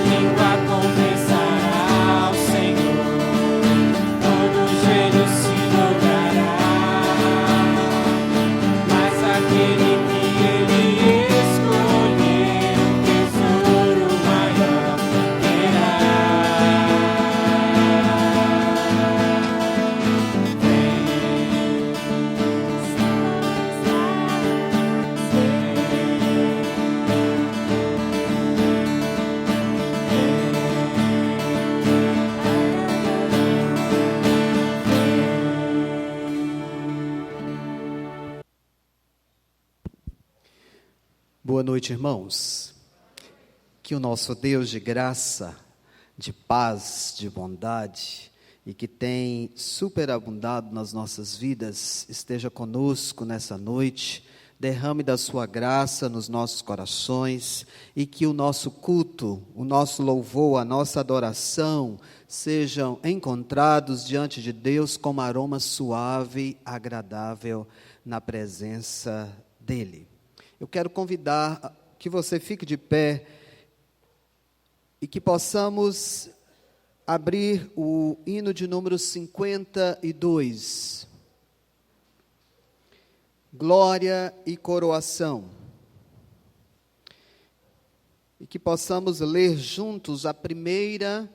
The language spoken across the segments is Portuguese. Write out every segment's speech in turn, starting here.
língua confessará ao Senhor, todo joelho se dobrará, mas aquele que Ele escolher, um tesouro maior terá. Boa noite, irmãos. Que o nosso Deus de graça, de paz, de bondade e que tem superabundado nas nossas vidas, esteja conosco nessa noite, derrame da sua graça nos nossos corações e que o nosso culto, o nosso louvor, a nossa adoração sejam encontrados diante de Deus como aroma suave, agradável na presença dEle. Eu quero convidar que você fique de pé e que possamos abrir o hino de número 52. Glória e coroação. E que possamos ler juntos a primeira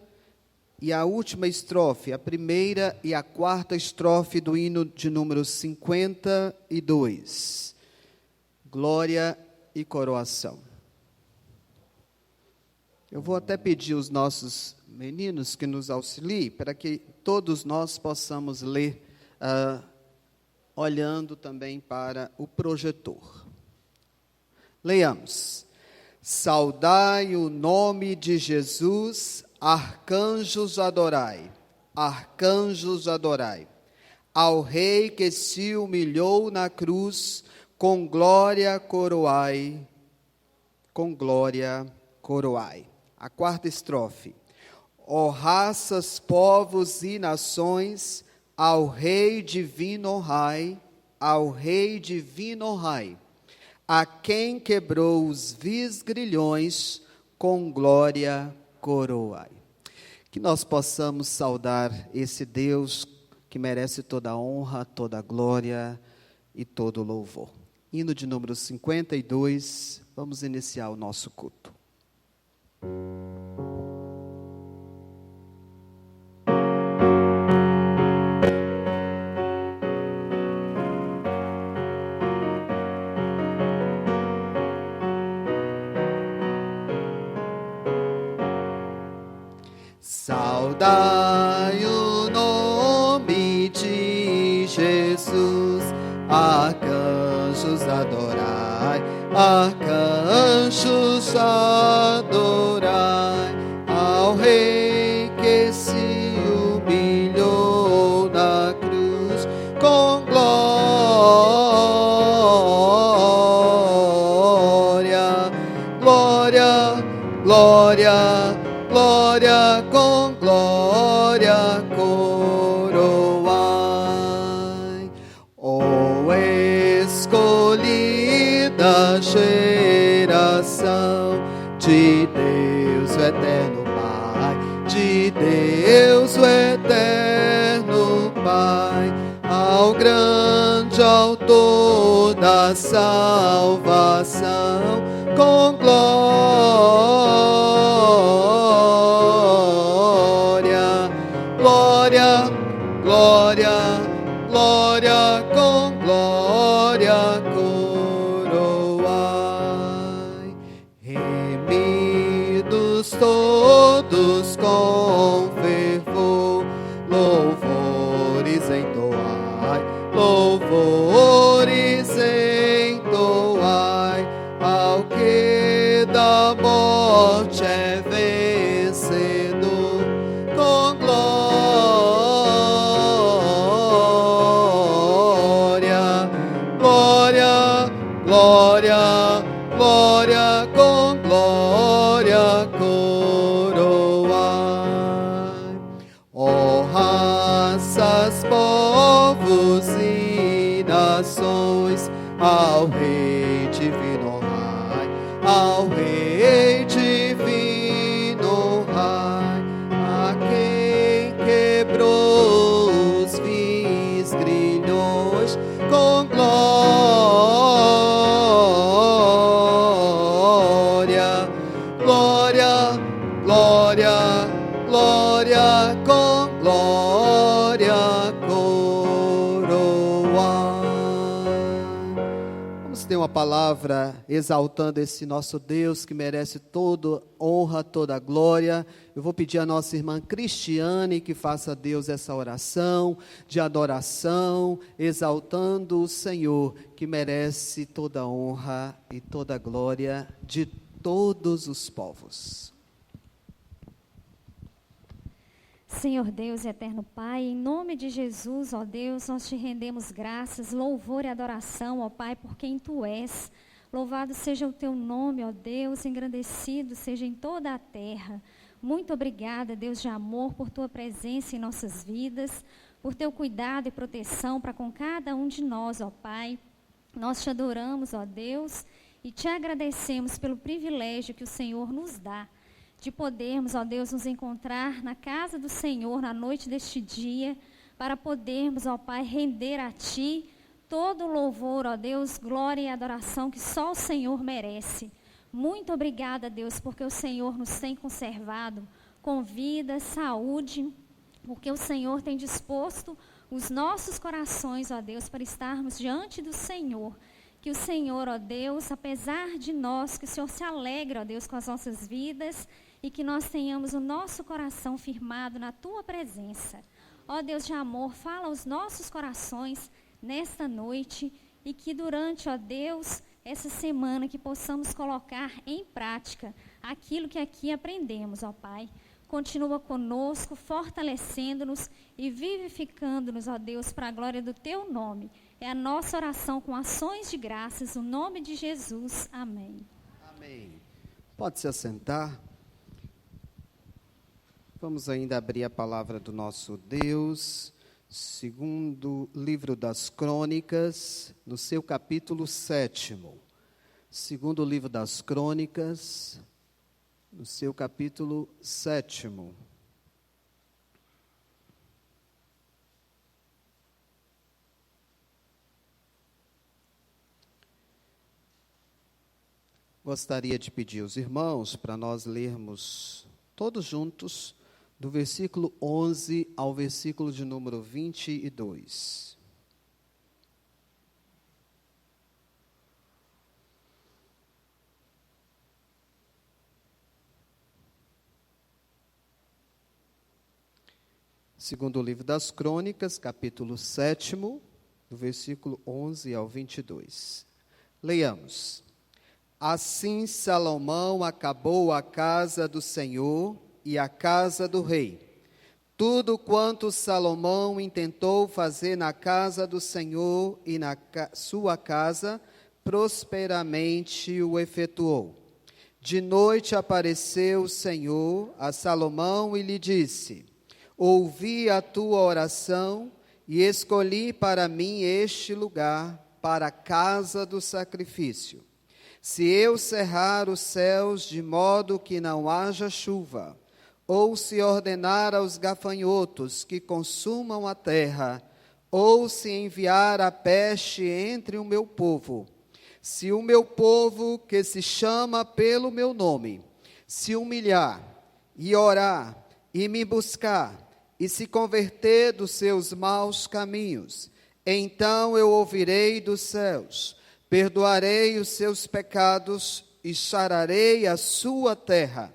e a última estrofe, a primeira e a quarta estrofe do hino de número 52. Glória e coroação. Eu vou até pedir aos nossos meninos que nos auxiliem, para que todos nós possamos ler, olhando também para o projetor. Leiamos. Saudai o nome de Jesus, arcanjos adorai, arcanjos adorai. Ao Rei que se humilhou na cruz, com glória coroai, com glória coroai. A quarta estrofe. Ó raças, povos e nações, ao Rei divino honrai, ao Rei divino honrai, a quem quebrou os vis grilhões, com glória coroai. Que nós possamos saudar esse Deus que merece toda a honra, toda a glória e todo o louvor. Hino de número 52, vamos iniciar o nosso culto. Saudai o nome de Jesus, arcanjos adorai, arcanjos adorai, ao Rei que se humilhou na cruz, com glória, glória, glória, glória, com glória coroai. Ó escolhida geração de Deus o eterno Pai, de Deus o eterno Pai, ao grande autor da salvação, com glória, glória, glória, glória, com glória coroai. Remidos todos com fervor, louvores entoai, louvores entoai, ao que da morte é vencedor, com glória, glória, glória, glória, com glória coroai. Ó raças, povos e nações, ao Rei divino honrai, ao Rei divino glória, glória, com glória coroar. Vamos ter uma palavra exaltando esse nosso Deus que merece toda honra, toda glória. Eu vou pedir à nossa irmã Cristiane que faça a Deus essa oração de adoração, exaltando o Senhor que merece toda honra e toda glória de todos os povos. Senhor Deus e eterno Pai, em nome de Jesus, ó Deus, nós te rendemos graças, louvor e adoração, ó Pai, por quem Tu és. Louvado seja o Teu nome, ó Deus, engrandecido seja em toda a terra. Muito obrigada, Deus de amor, por Tua presença em nossas vidas, por Teu cuidado e proteção para com cada um de nós, ó Pai. Nós te adoramos, ó Deus, e te agradecemos pelo privilégio que o Senhor nos dá de podermos, ó Deus, nos encontrar na casa do Senhor na noite deste dia, para podermos, ó Pai, render a Ti todo o louvor, ó Deus, glória e adoração que só o Senhor merece. Muito obrigada, Deus, porque o Senhor nos tem conservado com vida, saúde, porque o Senhor tem disposto os nossos corações, ó Deus, para estarmos diante do Senhor. Que o Senhor, ó Deus, apesar de nós, que o Senhor se alegre, ó Deus, com as nossas vidas e que nós tenhamos o nosso coração firmado na Tua presença. Ó Deus de amor, fala aos nossos corações nesta noite e que durante, ó Deus, essa semana que possamos colocar em prática aquilo que aqui aprendemos, ó Pai. Continua conosco, fortalecendo-nos e vivificando-nos, ó Deus, para a glória do Teu nome. É a nossa oração com ações de graças, no nome de Jesus. Amém. Amém. Pode se assentar. Vamos ainda abrir a palavra do nosso Deus, segundo livro das Crônicas, no seu capítulo 7º. Segundo livro das Crônicas, no seu capítulo 7º. Gostaria de pedir aos irmãos para nós lermos todos juntos, do versículo 11 ao versículo de número 22. Segundo o livro das Crônicas, capítulo 7º, do versículo 11 ao 22. Leiamos. Assim Salomão acabou a casa do Senhor e a casa do rei. Tudo quanto Salomão intentou fazer na casa do Senhor e na sua casa, prosperamente o efetuou. De noite apareceu o Senhor a Salomão e lhe disse: ouvi a tua oração e escolhi para mim este lugar, para a casa do sacrifício. Se eu cerrar os céus de modo que não haja chuva, ou se ordenar aos gafanhotos que consumam a terra, ou se enviar a peste entre o meu povo, se o meu povo que se chama pelo meu nome, se humilhar e orar e me buscar, e se converter dos seus maus caminhos, então eu ouvirei dos céus, perdoarei os seus pecados e sararei a sua terra.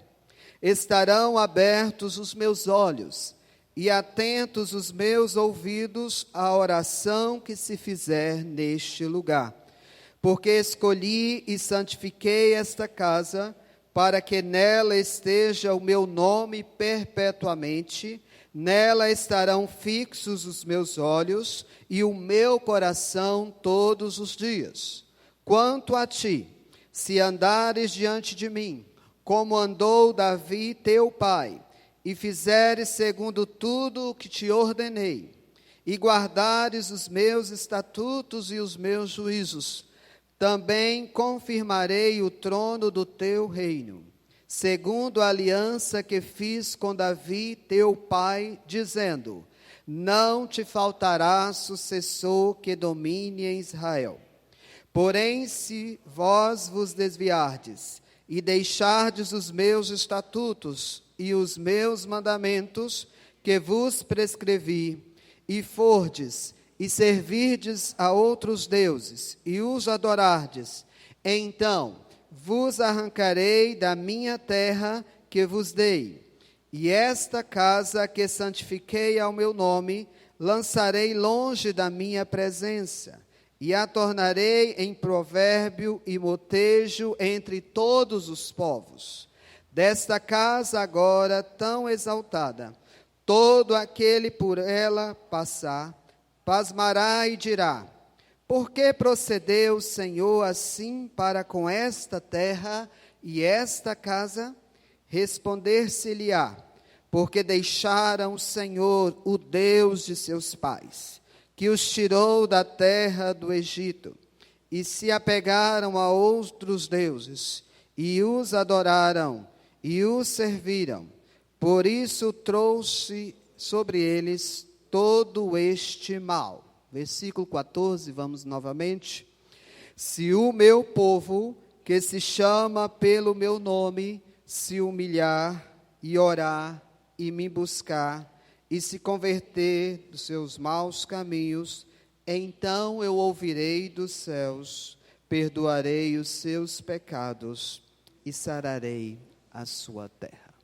Estarão abertos os meus olhos e atentos os meus ouvidos à oração que se fizer neste lugar. Porque escolhi e santifiquei esta casa, para que nela esteja o meu nome perpetuamente. Nela estarão fixos os meus olhos e o meu coração todos os dias. Quanto a ti, se andares diante de mim, como andou Davi teu pai, e fizeres segundo tudo o que te ordenei, e guardares os meus estatutos e os meus juízos, também confirmarei o trono do teu reino, segundo a aliança que fiz com Davi teu pai, dizendo: não te faltará sucessor que domine em Israel. Porém, se vós vos desviardes e deixardes os meus estatutos e os meus mandamentos que vos prescrevi, e fordes e servirdes a outros deuses, e os adorardes, então vos arrancarei da minha terra que vos dei, e esta casa que santifiquei ao meu nome, lançarei longe da minha presença, e a tornarei em provérbio e motejo entre todos os povos. Desta casa agora tão exaltada, todo aquele por ela passar, pasmará e dirá: por que procedeu o Senhor assim para com esta terra e esta casa? Responder-se-lhe-á: porque deixaram o Senhor, o Deus de seus pais, que os tirou da terra do Egito, e se apegaram a outros deuses, e os adoraram, e os serviram. Por isso trouxe sobre eles todo este mal. Versículo 14, vamos novamente. Se o meu povo, que se chama pelo meu nome, se humilhar e orar e me buscar, e se converter dos seus maus caminhos, então eu ouvirei dos céus, perdoarei os seus pecados e sararei a sua terra.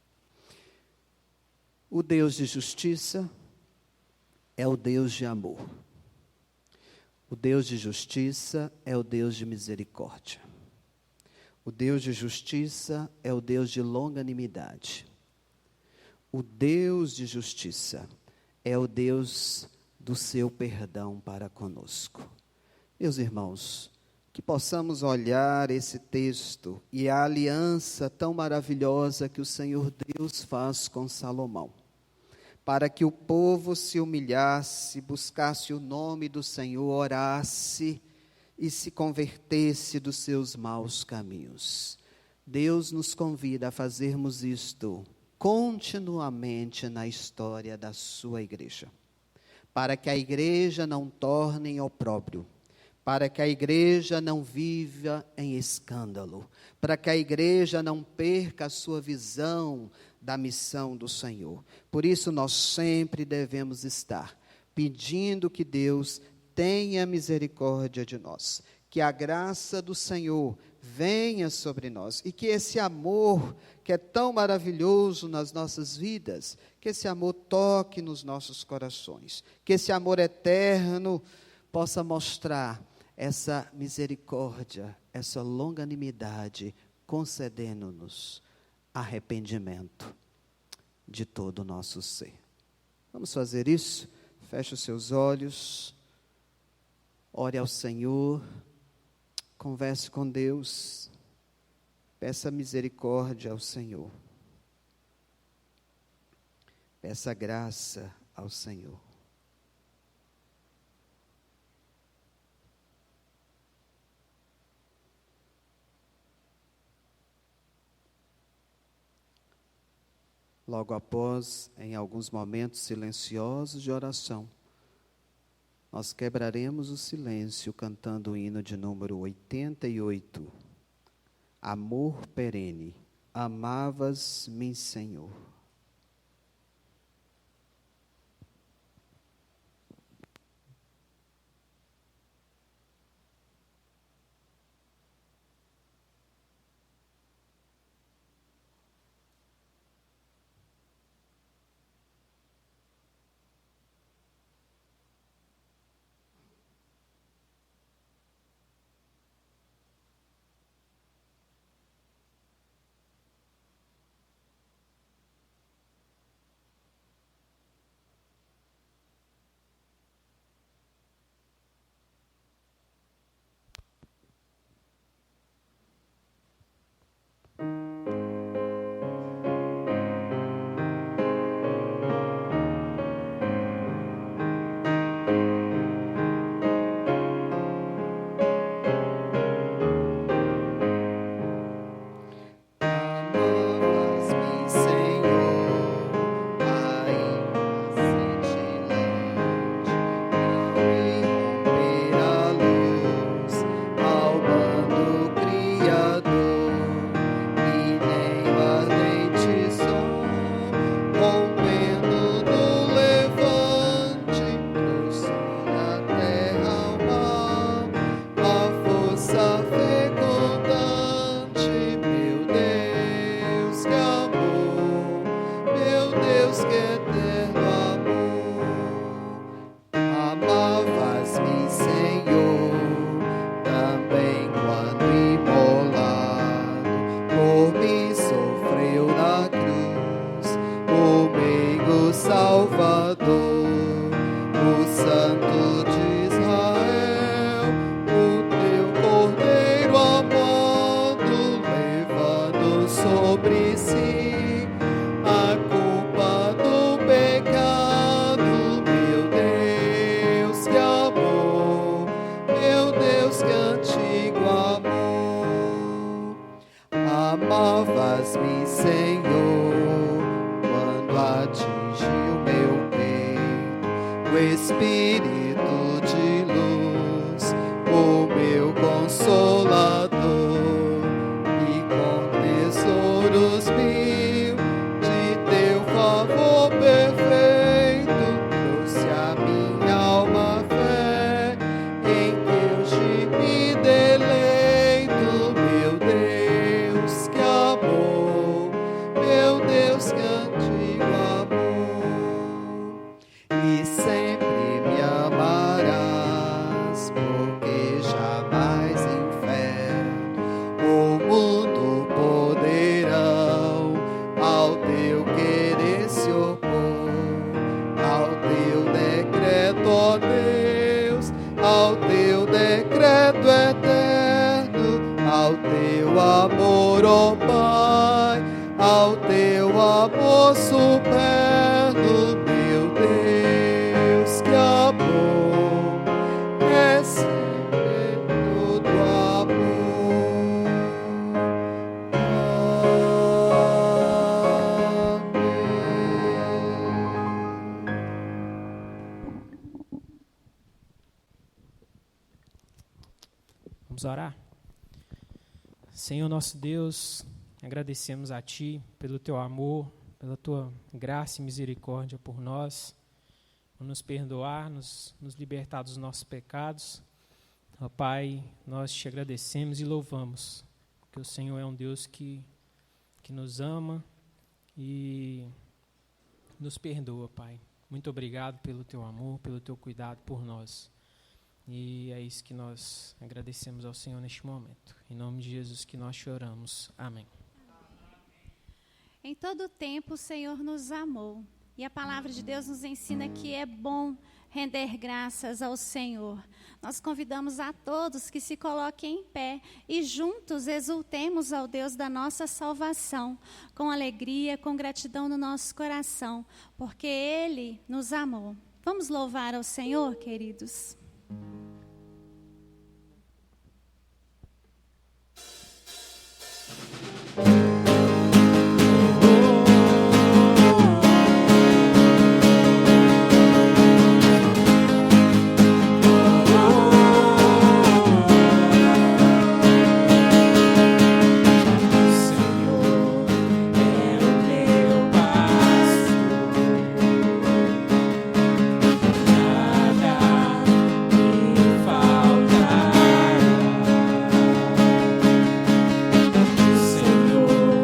O Deus de justiça é o Deus de amor. O Deus de justiça é o Deus de misericórdia. O Deus de justiça é o Deus de longanimidade. O Deus de justiça é o Deus do seu perdão para conosco. Meus irmãos, que possamos olhar esse texto e a aliança tão maravilhosa que o Senhor Deus faz com Salomão, para que o povo se humilhasse, buscasse o nome do Senhor, orasse e se convertesse dos seus maus caminhos. Deus nos convida a fazermos isto continuamente na história da sua igreja, para que a igreja não torne em opróbrio, para que a igreja não viva em escândalo, para que a igreja não perca a sua visão da missão do Senhor. Por isso nós sempre devemos estar pedindo que Deus tenha misericórdia de nós, que a graça do Senhor venha sobre nós e que esse amor que é tão maravilhoso nas nossas vidas, que esse amor toque nos nossos corações, que esse amor eterno possa mostrar essa misericórdia, essa longanimidade, concedendo-nos arrependimento de todo o nosso ser. Vamos fazer isso? Feche os seus olhos, ore ao Senhor, converse com Deus, peça misericórdia ao Senhor, peça graça ao Senhor. Logo após, em alguns momentos silenciosos de oração, nós quebraremos o silêncio cantando o hino de número 88. Amor perene, amavas-me, Senhor. Deus, que eterno amor. Amavas-me, Senhor, também quando imolado por mim sofreu na cruz, o meigo Salvador, o Santo de Israel, o teu Cordeiro amado, levando sobre si a culpa do pecado. Meu Deus, que amor, meu Deus, que antigo amor. Amavas-me, Senhor, quando atingiu meu peito o Espírito de luz, o meu Consolador, e com tesouros mil de teu favor perfeito trouxe a minha alma fé, em Deus de me deleito. Meu Deus, que amor, meu Deus, que antigo amor. E sempre me amarás, porque jamais inferno ou mundo poderão ao teu querer se opor, ao teu decreto, ó Deus, ao teu decreto eterno, ao teu amor, ó Pai, ao teu amor superno. Meu Deus, que amor, é sempre todo amor. Vamos orar? Senhor nosso Deus, agradecemos a Ti pelo Teu amor, pela Tua graça e misericórdia por nós, por nos perdoar, nos libertar dos nossos pecados. Ó Pai, nós Te agradecemos e louvamos, porque o Senhor é um Deus que nos ama e nos perdoa, Pai. Muito obrigado pelo Teu amor, pelo Teu cuidado por nós. E é isso que nós agradecemos ao Senhor neste momento. Em nome de Jesus que nós choramos. Amém. Em todo tempo o Senhor nos amou. E a palavra de Deus nos ensina que é bom render graças ao Senhor. Nós convidamos a todos que se coloquem em pé e juntos exultemos ao Deus da nossa salvação, com alegria, com gratidão no nosso coração, porque Ele nos amou. Vamos louvar ao Senhor, queridos? Senhor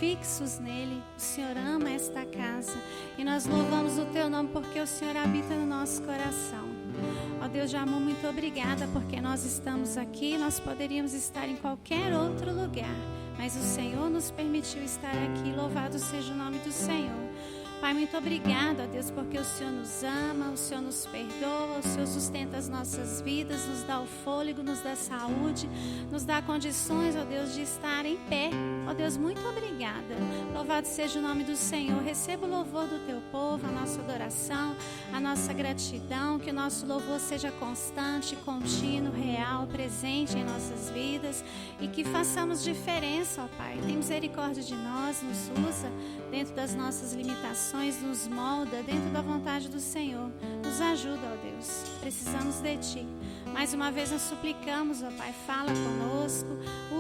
fixos nele. O Senhor ama esta casa e nós louvamos o teu nome porque o Senhor habita no nosso coração. Ó Deus de amor, muito obrigada porque nós estamos aqui. Nós poderíamos estar em qualquer outro lugar, mas o Senhor nos permitiu estar aqui. Louvado seja o nome do Senhor. Pai, muito obrigada, ó Deus, porque o Senhor nos ama, o Senhor nos perdoa, o Senhor sustenta as nossas vidas, nos dá o fôlego, nos dá saúde, nos dá condições, ó Deus, de estar em pé. Ó Deus, muito obrigada. Louvado seja o nome do Senhor. Receba o louvor do teu povo, a nossa adoração, a nossa gratidão, que o nosso louvor seja constante, contínuo, real, presente em nossas vidas e que façamos diferença, ó Pai. Tem misericórdia de nós, nos usa dentro das nossas limitações, nos molda dentro da vontade do Senhor. Nos ajuda, ó Deus. Precisamos de Ti. Mais uma vez nós suplicamos, ó Pai, fala conosco,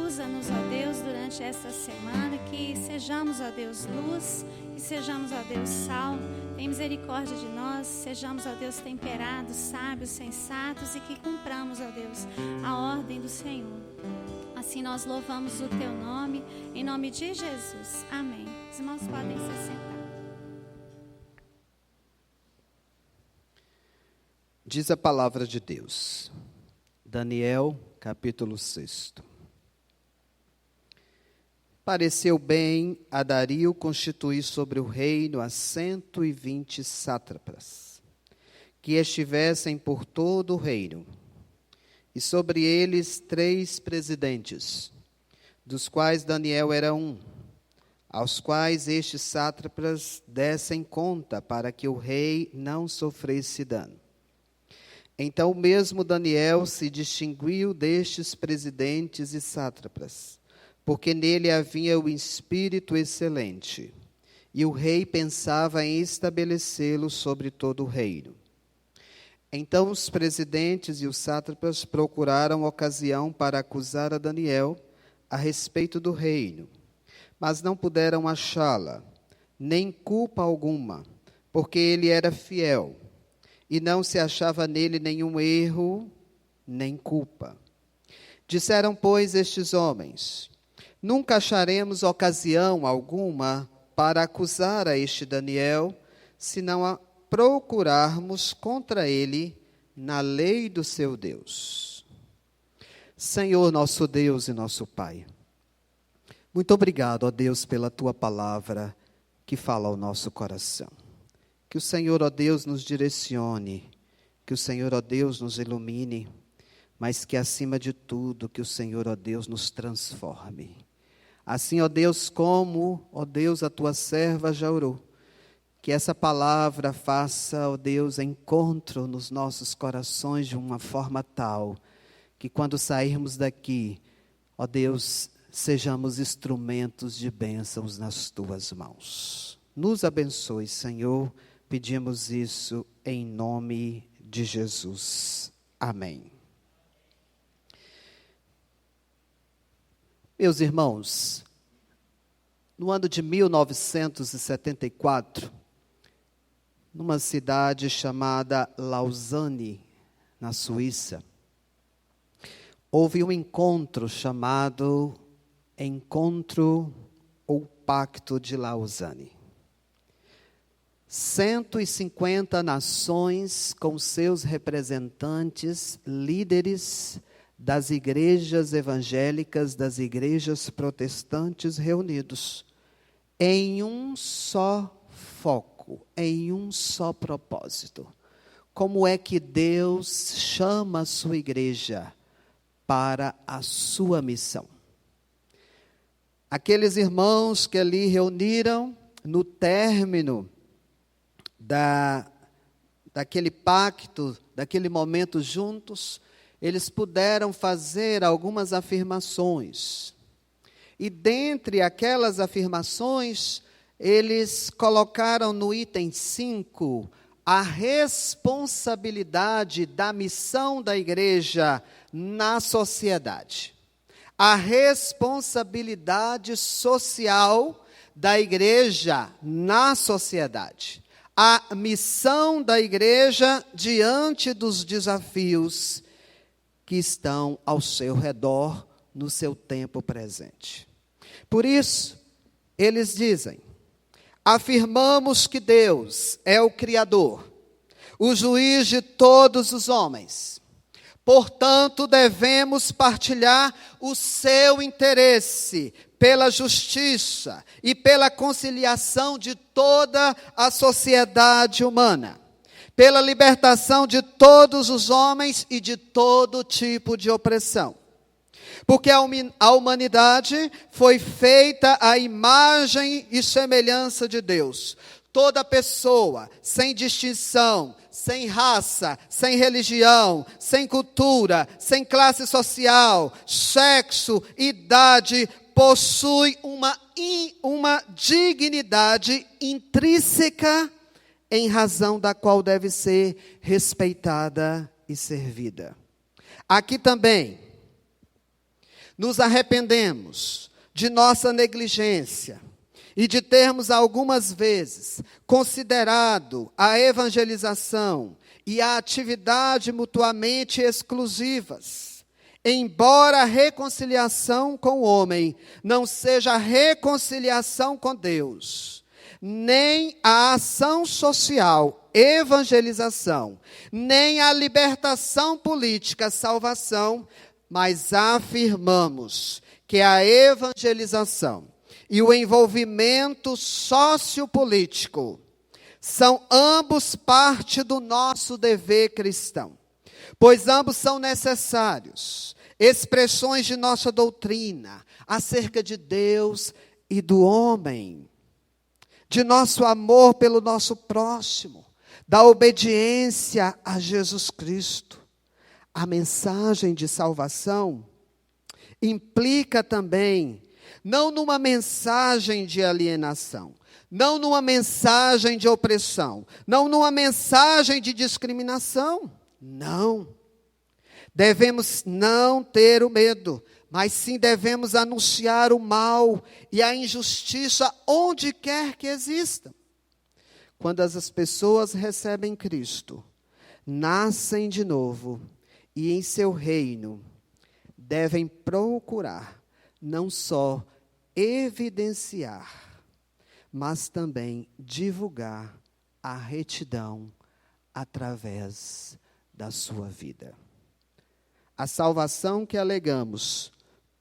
usa-nos, ó Deus, durante esta semana, que sejamos, ó Deus, luz, que sejamos, ó Deus, sal. Tem misericórdia de nós, sejamos, ó Deus, temperados, sábios, sensatos e que cumpramos, ó Deus, a ordem do Senhor. Assim nós louvamos o Teu nome, em nome de Jesus. Amém. Os irmãos podem se sentar. Diz a palavra de Deus: Daniel, capítulo 6. Pareceu bem a Dario constituir sobre o reino a 120 sátrapas, que estivessem por todo o reino, e sobre eles 3 presidentes, dos quais Daniel era um, aos quais estes sátrapas dessem conta para que o rei não sofresse dano. Então o mesmo Daniel se distinguiu destes presidentes e sátrapas, porque nele havia o espírito excelente, e o rei pensava em estabelecê-lo sobre todo o reino. Então os presidentes e os sátrapas procuraram ocasião para acusar a Daniel a respeito do reino, mas não puderam achá-la, nem culpa alguma, porque ele era fiel, e não se achava nele nenhum erro, nem culpa. Disseram, pois, estes homens: nunca acharemos ocasião alguma para acusar a este Daniel, senão a procurarmos contra ele na lei do seu Deus. Senhor, nosso Deus e nosso Pai, muito obrigado, ó Deus, pela Tua palavra que fala ao nosso coração. Que o Senhor, ó Deus, nos direcione, que o Senhor, ó Deus, nos ilumine, mas que, acima de tudo, que o Senhor, ó Deus, nos transforme. Assim, ó Deus, como, ó Deus, a Tua serva já orou, que essa palavra faça, ó Deus, encontro nos nossos corações de uma forma tal, que quando sairmos daqui, ó Deus, sejamos instrumentos de bênçãos nas Tuas mãos. Nos abençoe, Senhor, pedimos isso em nome de Jesus. Amém. Meus irmãos, no ano de 1974, numa cidade chamada Lausanne, na Suíça, houve um encontro chamado Encontro ou Pacto de Lausanne. 150 nações com seus representantes, líderes das igrejas evangélicas, das igrejas protestantes reunidos em um só foco, em um só propósito. Como é que Deus chama a sua igreja para a sua missão? Aqueles irmãos que ali reuniram, no término daquele pacto, daquele momento juntos, eles puderam fazer algumas afirmações. E dentre aquelas afirmações, eles colocaram no item 5 a responsabilidade da missão da igreja na sociedade. A responsabilidade social da igreja na sociedade. A missão da igreja diante dos desafios que estão ao seu redor no seu tempo presente. Por isso, eles dizem: afirmamos que Deus é o Criador, o juiz de todos os homens. Portanto, devemos partilhar o seu interesse pela justiça e pela conciliação de toda a sociedade humana, pela libertação de todos os homens e de todo tipo de opressão. Porque a humanidade foi feita à imagem e semelhança de Deus. Toda pessoa, sem distinção, sem raça, sem religião, sem cultura, sem classe social, sexo, idade, possui uma dignidade intrínseca em razão da qual deve ser respeitada e servida. Aqui também, nos arrependemos de nossa negligência e de termos algumas vezes considerado a evangelização e a atividade mutuamente exclusivas, embora a reconciliação com o homem não seja reconciliação com Deus, nem a ação social, evangelização, nem a libertação política, salvação, mas afirmamos que a evangelização e o envolvimento sociopolítico são ambos parte do nosso dever cristão, pois ambos são necessários, expressões de nossa doutrina acerca de Deus e do homem, de nosso amor pelo nosso próximo, da obediência a Jesus Cristo. A mensagem de salvação implica também, não numa mensagem de alienação, não numa mensagem de opressão, não numa mensagem de discriminação, não. Devemos não ter o medo, mas sim devemos anunciar o mal e a injustiça onde quer que existam. Quando as pessoas recebem Cristo, nascem de novo e em seu reino, devem procurar não só evidenciar, mas também divulgar a retidão através da sua vida. A salvação que alegamos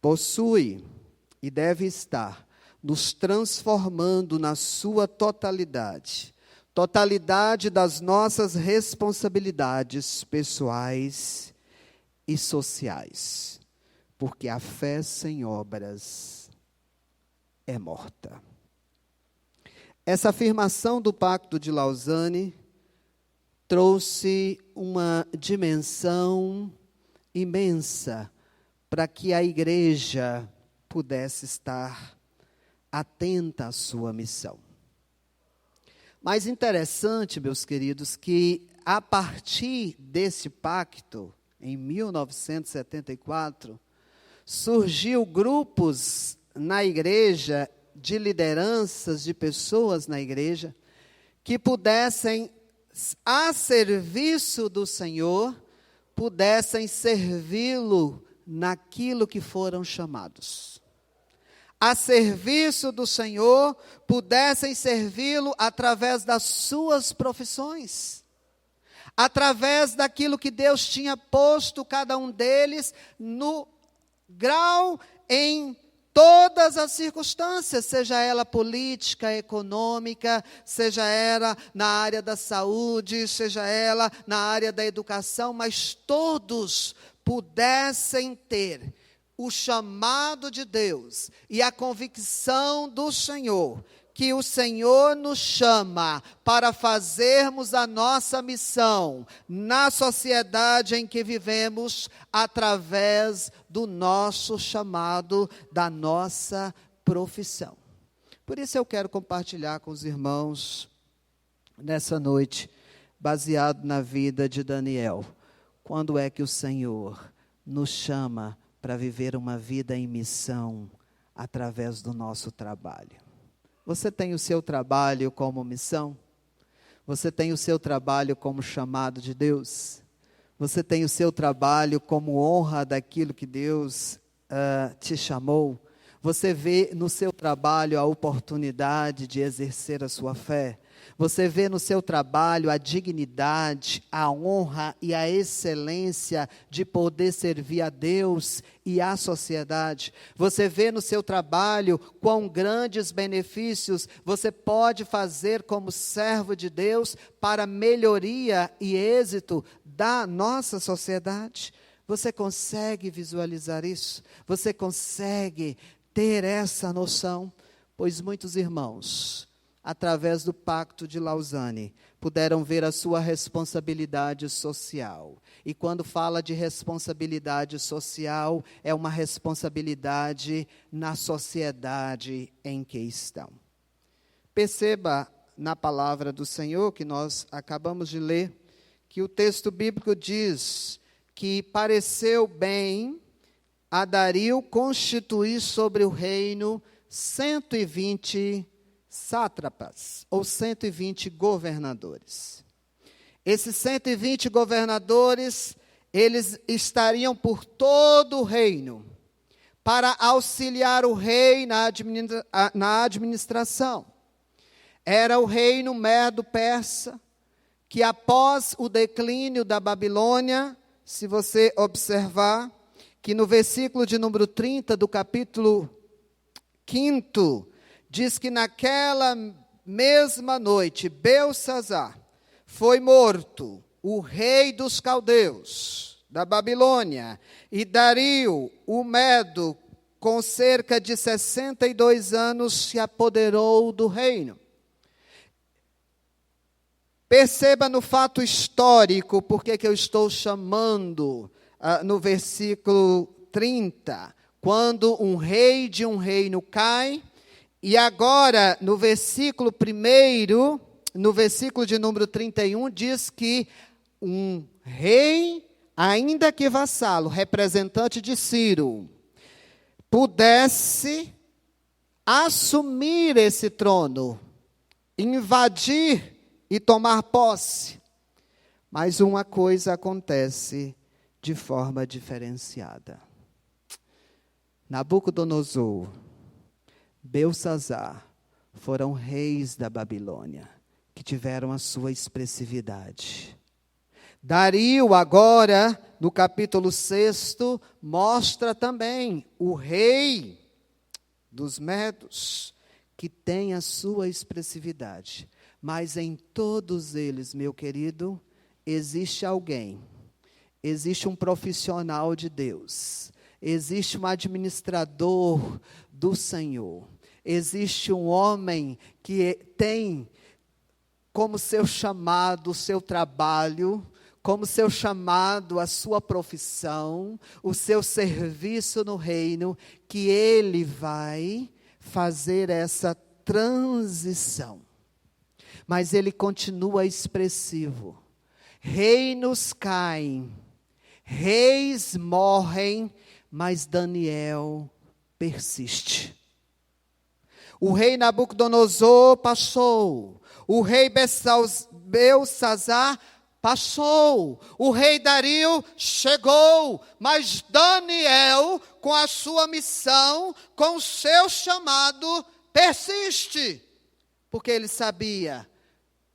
possui e deve estar nos transformando na sua totalidade, totalidade das nossas responsabilidades pessoais e sociais, porque a fé sem obras é morta. Essa afirmação do Pacto de Lausanne trouxe uma dimensão imensa para que a igreja pudesse estar atenta à sua missão. Mas interessante, meus queridos, que a partir desse pacto, em 1974, surgiu grupos na igreja, de lideranças, de pessoas na igreja, que pudessem, a serviço do Senhor, pudessem servi-lo naquilo que foram chamados. A serviço do Senhor, pudessem servi-lo através das suas profissões, através daquilo que Deus tinha posto cada um deles no grau em todas as circunstâncias, seja ela política, econômica, seja ela na área da saúde, seja ela na área da educação, mas todos pudessem ter o chamado de Deus e a convicção do Senhor, que o Senhor nos chama para fazermos a nossa missão na sociedade em que vivemos, através do nosso chamado, da nossa profissão. Por isso eu quero compartilhar com os irmãos, nessa noite, baseado na vida de Daniel, quando é que o Senhor nos chama para viver uma vida em missão, através do nosso trabalho. Você tem o seu trabalho como missão? Você tem o seu trabalho como chamado de Deus? Você tem o seu trabalho como honra daquilo que Deus te chamou? Você vê no seu trabalho a oportunidade de exercer a sua fé? Você vê no seu trabalho a dignidade, a honra e a excelência de poder servir a Deus e à sociedade? Você vê no seu trabalho quão grandes benefícios você pode fazer como servo de Deus para melhoria e êxito da nossa sociedade? Você consegue visualizar isso? Você consegue ter essa noção? Pois muitos irmãos, através do Pacto de Lausanne, puderam ver a sua responsabilidade social. E quando fala de responsabilidade social, é uma responsabilidade na sociedade em que estão. Perceba na palavra do Senhor, que nós acabamos de ler, que o texto bíblico diz que pareceu bem a Dario constituir sobre o reino 120 sátrapas, ou 120 governadores. Esses 120 governadores, eles estariam por todo o reino, para auxiliar o rei na administração. Era o reino Medo-Persa, que após o declínio da Babilônia, se você observar, que no versículo de número 30 do capítulo 5, diz que naquela mesma noite, Belsassar foi morto, o rei dos caldeus, da Babilônia, e Dario, o Medo, com cerca de 62 anos, se apoderou do reino. Perceba no fato histórico, porque que eu estou chamando no versículo 30, quando um rei de um reino cai, e agora no versículo 1, no versículo de número 31, diz que um rei, ainda que vassalo, representante de Ciro, pudesse assumir esse trono, invadir e tomar posse. Mas uma coisa acontece de forma diferenciada. Nabucodonosor, Belsassar foram reis da Babilônia, que tiveram a sua expressividade. Dario, agora, no capítulo 6, mostra também o rei dos Medos, que tem a sua expressividade. Mas em todos eles, meu querido, existe alguém, existe um profissional de Deus, existe um administrador do Senhor, existe um homem que tem como seu chamado o seu trabalho, como seu chamado a sua profissão, o seu serviço no reino, que ele vai fazer essa transição. Mas ele continua expressivo. Reinos caem, reis morrem, mas Daniel persiste. O rei Nabucodonosor passou, o rei Belsassar passou, o rei Dario chegou, mas Daniel, com a sua missão, com o seu chamado, persiste, porque ele sabia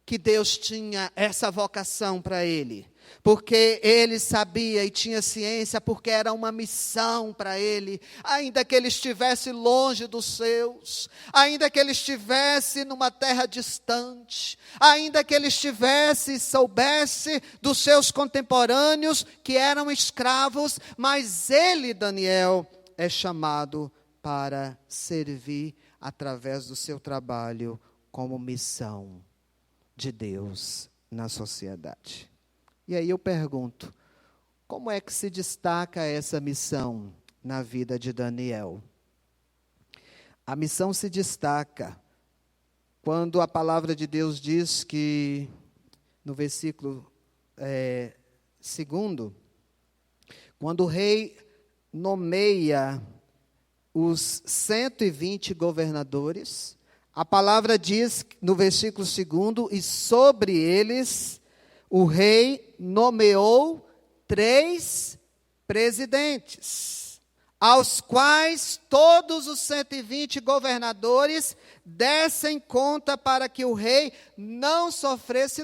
que Deus tinha essa vocação para ele, porque ele sabia e tinha ciência, porque era uma missão para ele, ainda que ele estivesse longe dos seus, ainda que ele estivesse numa terra distante, ainda que ele estivesse e soubesse dos seus contemporâneos que eram escravos, mas ele, Daniel, é chamado para servir através do seu trabalho como missão de Deus na sociedade. E aí eu pergunto, como é que se destaca essa missão na vida de Daniel? A missão se destaca quando a palavra de Deus diz que, no versículo 2, quando o rei nomeia os 120 governadores, a palavra diz, no versículo 2, e sobre eles o rei nomeou 3 presidentes, aos quais todos os 120 governadores dessem conta para que o rei não sofresse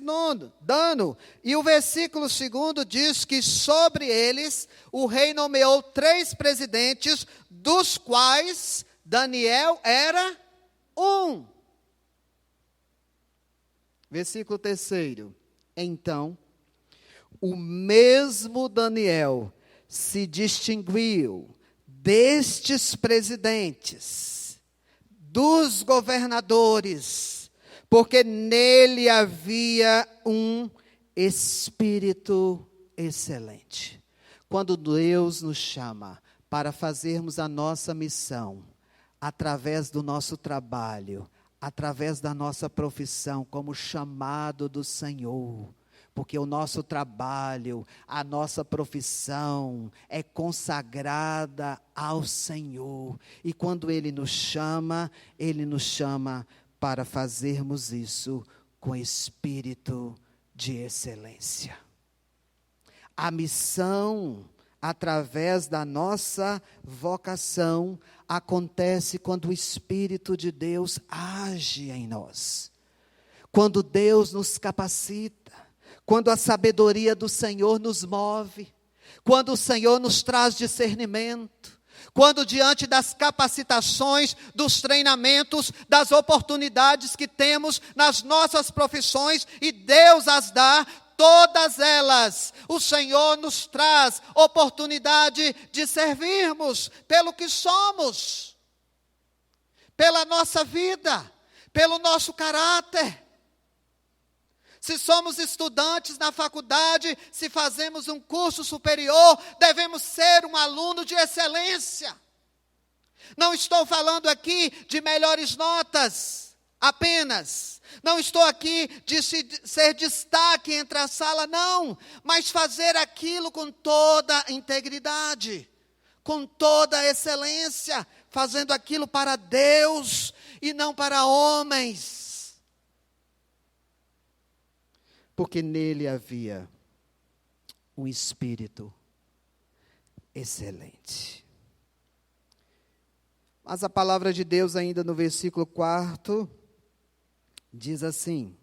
dano. E o versículo 2 diz que sobre eles o rei nomeou 3 presidentes, dos quais Daniel era um. Versículo 3. Então, o mesmo Daniel se distinguiu destes presidentes, dos governadores, porque nele havia um espírito excelente. Quando Deus nos chama para fazermos a nossa missão, através do nosso trabalho, através da nossa profissão, como chamado do Senhor, porque o nosso trabalho, a nossa profissão é consagrada ao Senhor. E quando Ele nos chama para fazermos isso com espírito de excelência. A missão, através da nossa vocação, acontece quando o Espírito de Deus age em nós. quando Deus nos capacita, quando a sabedoria do Senhor nos move, quando o Senhor nos traz discernimento, quando diante das capacitações, dos treinamentos, das oportunidades que temos nas nossas profissões, e Deus as dá, todas elas, o Senhor nos traz oportunidade de servirmos pelo que somos, pela nossa vida, pelo nosso caráter. Se somos estudantes na faculdade, se fazemos um curso superior, devemos ser um aluno de excelência. Não estou falando aqui de melhores notas apenas. Não estou aqui de ser destaque entre a sala, não. Mas fazer aquilo com toda integridade, com toda excelência, fazendo aquilo para Deus e não para homens. Porque nele havia um espírito excelente. Mas a palavra de Deus, ainda no versículo 4, diz assim: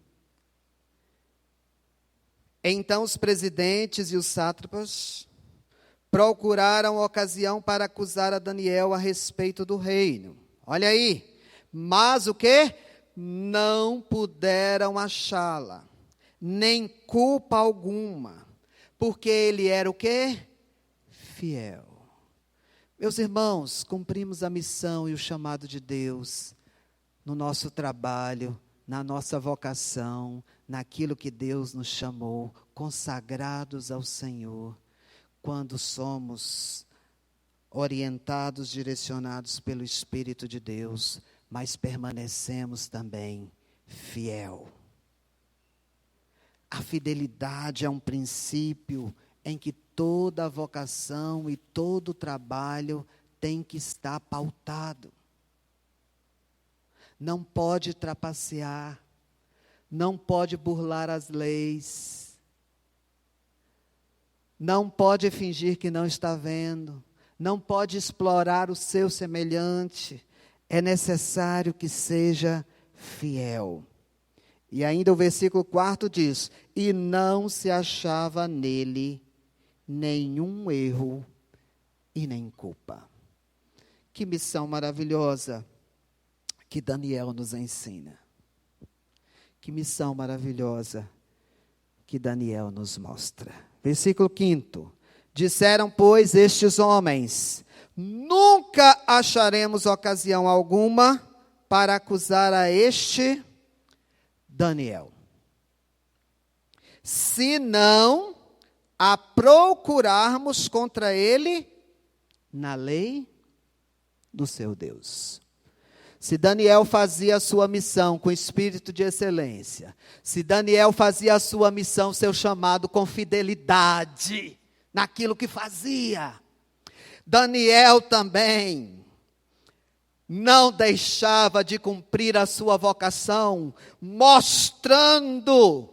então os presidentes e os sátrapas procuraram ocasião para acusar a Daniel a respeito do reino. Olha aí, mas o quê? Não puderam achá-la, nem culpa alguma, porque ele era o quê? Fiel. Meus irmãos, cumprimos a missão e o chamado de Deus no nosso trabalho, na nossa vocação, naquilo que Deus nos chamou, consagrados ao Senhor, quando somos orientados, direcionados pelo Espírito de Deus, mas permanecemos também fiel. A fidelidade é um princípio em que toda a vocação e todo o trabalho tem que estar pautado. Não pode trapacear, não pode burlar as leis, não pode fingir que não está vendo, não pode explorar o seu semelhante. É necessário que seja fiel. E ainda o versículo 4 diz: e não se achava nele nenhum erro e nem culpa. Que missão maravilhosa que Daniel nos ensina. Que missão maravilhosa que Daniel nos mostra. Versículo 5. Disseram, pois, estes homens: nunca acharemos ocasião alguma para acusar a este Daniel, se não a procurarmos contra ele na lei do seu Deus. Se Daniel fazia a sua missão com espírito de excelência, se Daniel fazia a sua missão, seu chamado, com fidelidade naquilo que fazia, Daniel também não deixava de cumprir a sua vocação, mostrando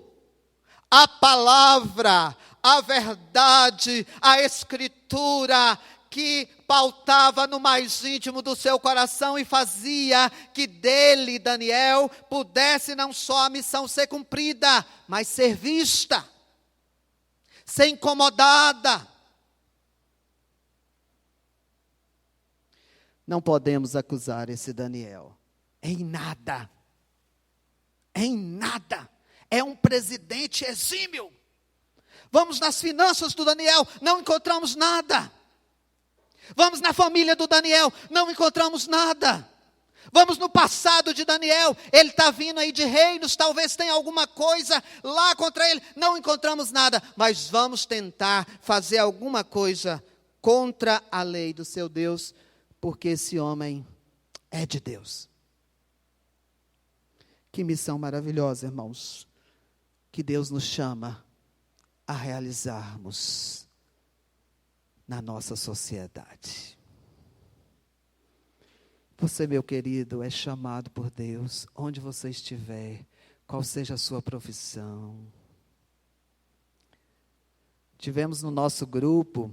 a palavra, a verdade, a escritura, que pautava no mais íntimo do seu coração e fazia que dele, Daniel, pudesse não só a missão ser cumprida, mas ser vista, ser incomodada. Não podemos acusar esse Daniel em nada. Em nada. É um presidente exímio. Vamos nas finanças do Daniel, não encontramos nada. Vamos na família do Daniel, não encontramos nada. Vamos no passado de Daniel, ele está vindo aí de reinos, talvez tenha alguma coisa lá contra ele, não encontramos nada. Mas vamos tentar fazer alguma coisa contra a lei do seu Deus, porque esse homem é de Deus. Que missão maravilhosa, irmãos, que Deus nos chama a realizarmos na nossa sociedade. Você, meu querido, é chamado por Deus, onde você estiver, qual seja a sua profissão. Tivemos no nosso grupo,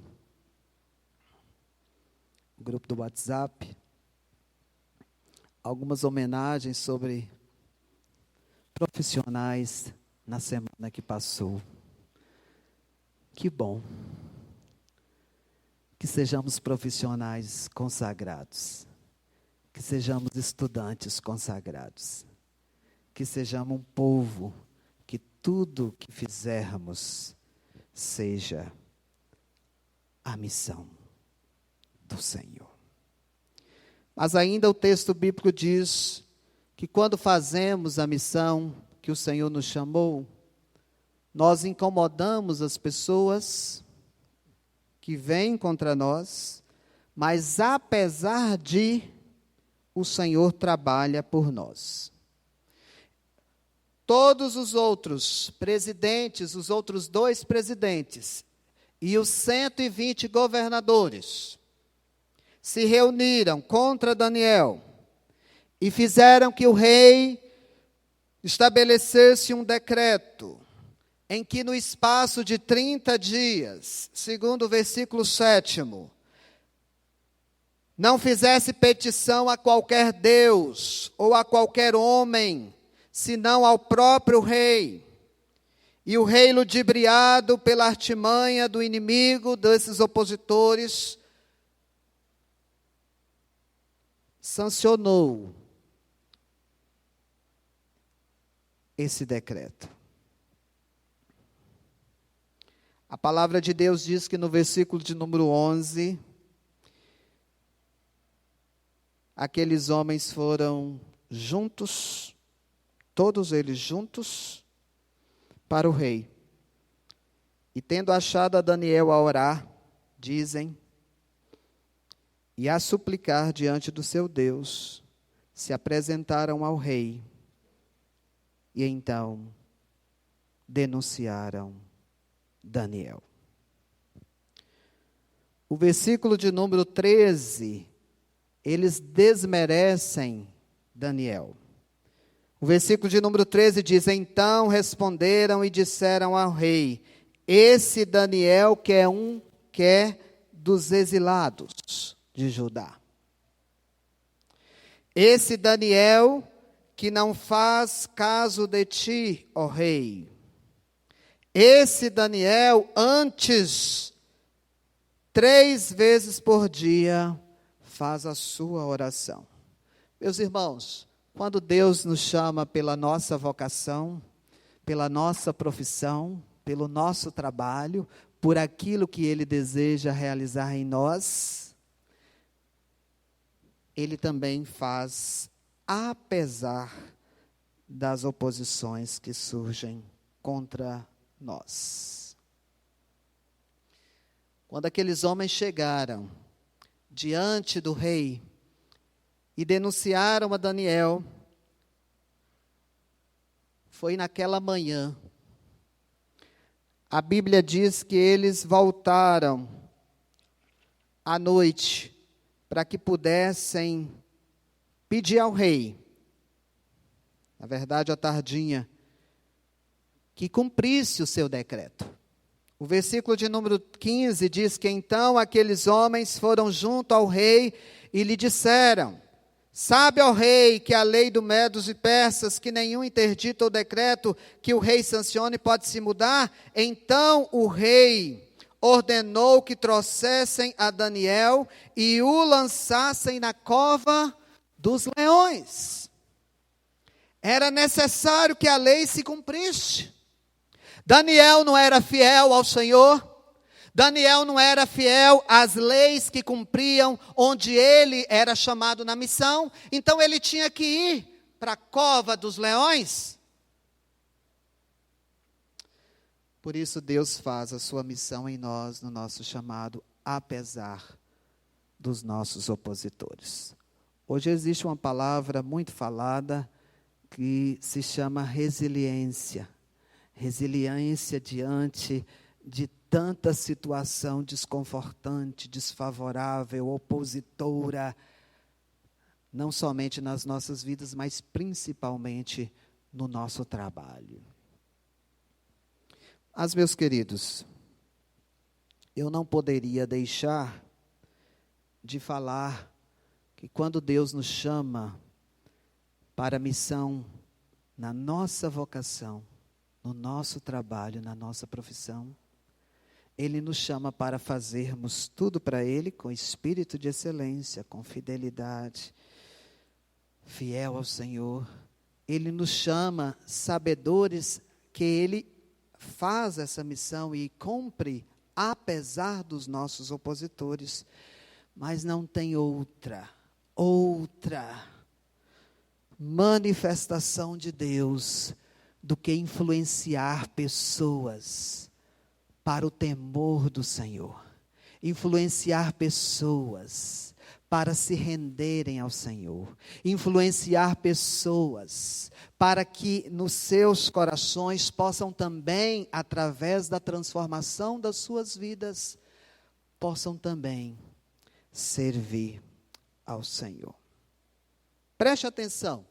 o grupo do WhatsApp, algumas homenagens sobre profissionais na semana que passou. Que bom que sejamos profissionais consagrados, que sejamos estudantes consagrados, que sejamos um povo que tudo que fizermos seja a missão do Senhor. Mas ainda o texto bíblico diz que quando fazemos a missão que o Senhor nos chamou, nós incomodamos as pessoas que vêm contra nós, mas apesar de, o Senhor trabalha por nós. Todos os outros presidentes, os outros 2 presidentes e os 120 governadores se reuniram contra Daniel e fizeram que o rei estabelecesse um decreto em que no espaço de 30 dias, segundo o versículo 7º, não fizesse petição a qualquer Deus ou a qualquer homem, senão ao próprio rei. E o rei, ludibriado pela artimanha do inimigo, desses opositores, sancionou esse decreto. A palavra de Deus diz que no versículo de número 11, aqueles homens foram juntos, todos eles juntos, para o rei. E tendo achado a Daniel a orar, dizem, e a suplicar diante do seu Deus, se apresentaram ao rei, e então denunciaram Daniel. O versículo de número 13, eles desmerecem Daniel. O versículo de número 13 diz, então responderam e disseram ao rei, esse Daniel que é dos exilados de Judá. Esse Daniel que não faz caso de ti, ó rei. Esse Daniel, antes, 3 vezes por dia, faz a sua oração. Meus irmãos, quando Deus nos chama pela nossa vocação, pela nossa profissão, pelo nosso trabalho, por aquilo que Ele deseja realizar em nós, Ele também faz, apesar das oposições que surgem contra nós. Quando aqueles homens chegaram diante do rei e denunciaram a Daniel, foi naquela manhã. A Bíblia diz que eles voltaram à noite para que pudessem pedir ao rei, na verdade à tardinha, que cumprisse o seu decreto. O versículo de número 15 diz que então aqueles homens foram junto ao rei e lhe disseram, sabe, ó rei, que a lei do Medos e Persas, que nenhum interdito ou decreto que o rei sancione pode se mudar? Então o rei ordenou que trouxessem a Daniel e o lançassem na cova dos leões. Era necessário que a lei se cumprisse. Daniel não era fiel ao Senhor. Daniel não era fiel às leis que cumpriam onde ele era chamado na missão. Então ele tinha que ir para a cova dos leões. Por isso Deus faz a sua missão em nós, no nosso chamado, apesar dos nossos opositores. Hoje existe uma palavra muito falada que se chama resiliência. Resiliência diante de tanta situação desconfortante, desfavorável, opositora, não somente nas nossas vidas, mas principalmente no nosso trabalho. Mas, meus queridos, eu não poderia deixar de falar que quando Deus nos chama para a missão na nossa vocação, no nosso trabalho, na nossa profissão. Ele nos chama para fazermos tudo para Ele com espírito de excelência, com fidelidade, fiel ao Senhor. Ele nos chama sabedores que Ele faz essa missão e cumpre, apesar dos nossos opositores. Mas não tem outra manifestação de Deus do que influenciar pessoas para o temor do Senhor, influenciar pessoas para se renderem ao Senhor, influenciar pessoas para que nos seus corações possam também, através da transformação das suas vidas, possam também servir ao Senhor. Preste atenção.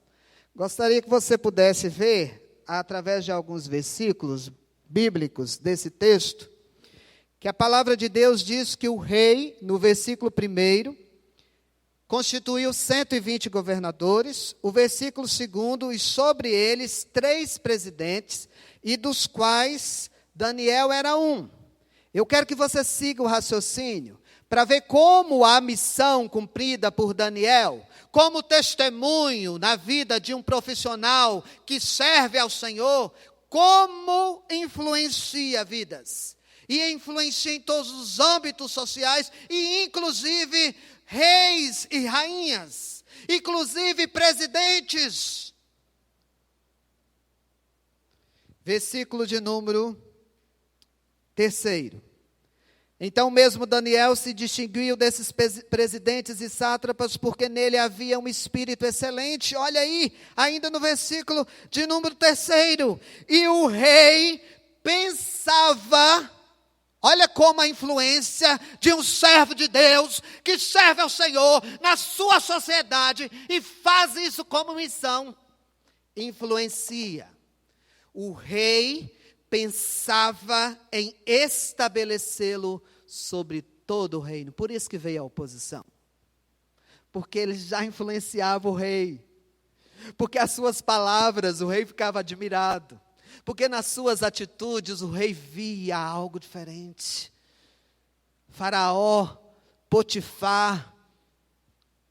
Gostaria que você pudesse ver, através de alguns versículos bíblicos desse texto, que a palavra de Deus diz que o rei, no versículo 1, constituiu 120 governadores, o versículo 2, e sobre eles 3 presidentes, e dos quais Daniel era um. Eu quero que você siga o raciocínio, para ver como a missão cumprida por Daniel, como testemunho na vida de um profissional que serve ao Senhor, como influencia vidas. E influencia em todos os âmbitos sociais, e inclusive reis e rainhas, inclusive presidentes. Versículo de número 3. Então mesmo Daniel se distinguiu desses presidentes e sátrapas, porque nele havia um espírito excelente. Olha aí, ainda no versículo de número 3. E o rei pensava, olha como a influência de um servo de Deus, que serve ao Senhor na sua sociedade, e faz isso como missão, influencia. O rei pensava em estabelecê-lo sobre todo o reino. Por isso que veio a oposição. Porque ele já influenciava o rei. Porque as suas palavras o rei ficava admirado. Porque nas suas atitudes o rei via algo diferente. Faraó, Potifar,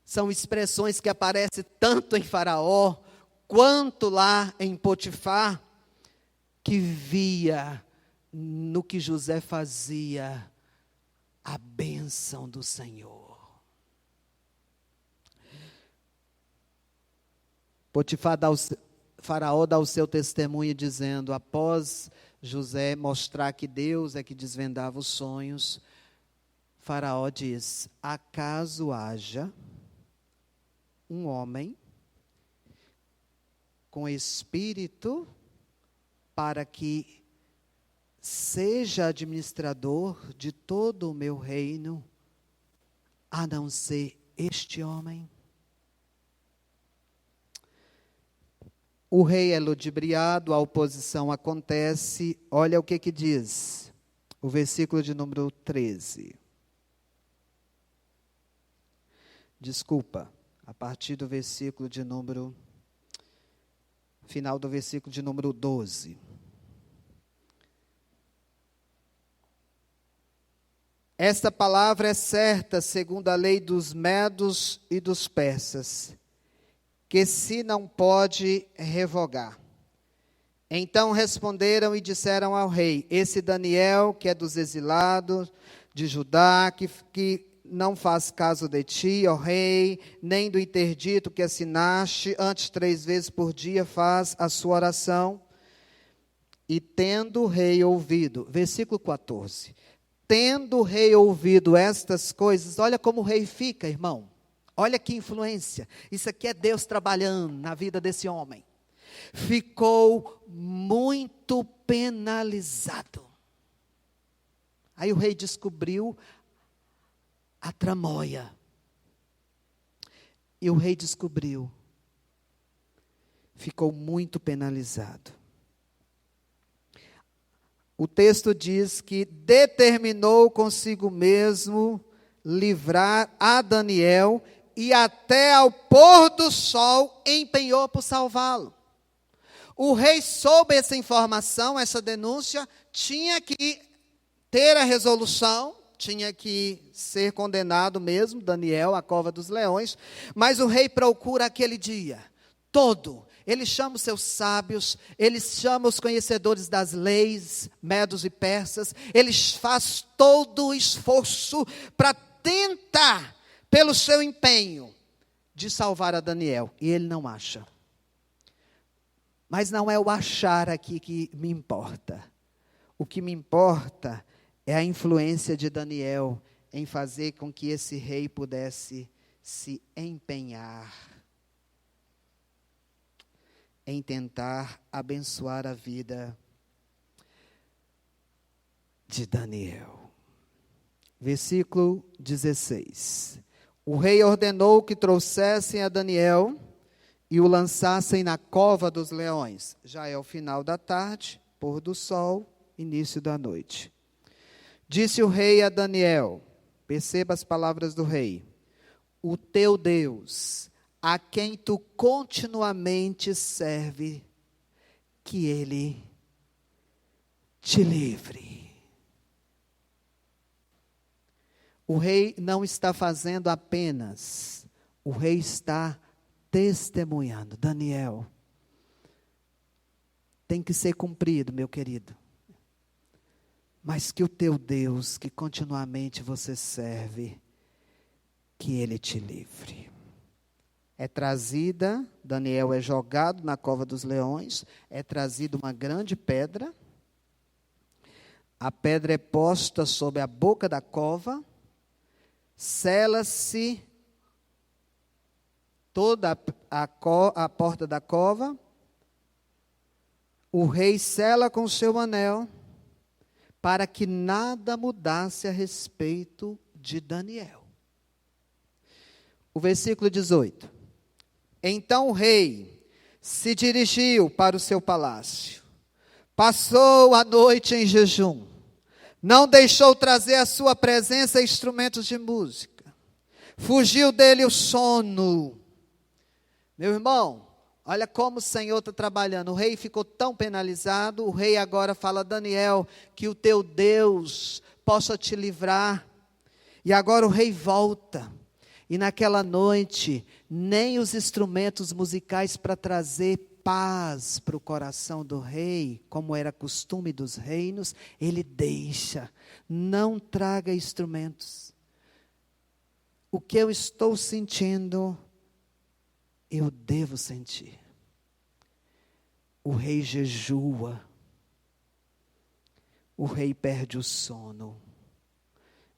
são expressões que aparecem tanto em Faraó, quanto lá em Potifar, que via no que José fazia a bênção do Senhor. Faraó dá o seu testemunho dizendo, após José mostrar que Deus é que desvendava os sonhos, Faraó diz, acaso haja um homem com espírito para que seja administrador de todo o meu reino, a não ser este homem? O rei é ludibriado, a oposição acontece. Olha o que diz o versículo de número 13. Desculpa, a partir do versículo de número, final do versículo de número 12. Esta palavra é certa, segundo a lei dos medos e dos persas, que se não pode revogar. Então responderam e disseram ao rei, esse Daniel, que é dos exilados de Judá, que não faz caso de ti, ó rei, nem do interdito que assinaste, antes 3 vezes por dia faz a sua oração. E tendo o rei ouvido, versículo 14, tendo o rei ouvido estas coisas, olha como o rei fica, irmão. Olha que influência. Isso aqui é Deus trabalhando na vida desse homem. Ficou muito penalizado. Aí o rei descobriu a tramóia. E o rei descobriu. Ficou muito penalizado. O texto diz que determinou consigo mesmo livrar a Daniel e até ao pôr do sol empenhou por salvá-lo. O rei soube essa informação, essa denúncia, tinha que ter a resolução, tinha que ser condenado mesmo, Daniel, à cova dos leões, mas o rei procura aquele dia todo. Ele chama os seus sábios, ele chama os conhecedores das leis, medos e persas, ele faz todo o esforço para tentar, pelo seu empenho, de salvar a Daniel, e ele não acha. Mas não é o achar aqui que me importa. O que me importa é a influência de Daniel em fazer com que esse rei pudesse se empenhar em tentar abençoar a vida de Daniel. Versículo 16. O rei ordenou que trouxessem a Daniel e o lançassem na cova dos leões. Já é o final da tarde, pôr do sol, início da noite. Disse o rei a Daniel, perceba as palavras do rei: o teu Deus, a quem tu continuamente serve, que ele te livre. O rei não está fazendo apenas, o rei está testemunhando. Daniel, tem que ser cumprido, meu querido. Mas que o teu Deus, que continuamente você serve, que ele te livre. É trazida, Daniel é jogado na cova dos leões, é trazida uma grande pedra, a pedra é posta sobre a boca da cova, sela-se toda a porta da cova, o rei sela com o seu anel, para que nada mudasse a respeito de Daniel. O versículo 18. Então o rei se dirigiu para o seu palácio, passou a noite em jejum, não deixou trazer à sua presença instrumentos de música, fugiu dele o sono. Meu irmão, olha como o Senhor está trabalhando. O rei ficou tão penalizado, o rei agora fala: Daniel, que o teu Deus possa te livrar. E agora o rei volta. E naquela noite, nem os instrumentos musicais para trazer paz para o coração do rei, como era costume dos reinos, ele deixa. Não traga instrumentos. O que eu estou sentindo, eu devo sentir. O rei jejua. O rei perde o sono.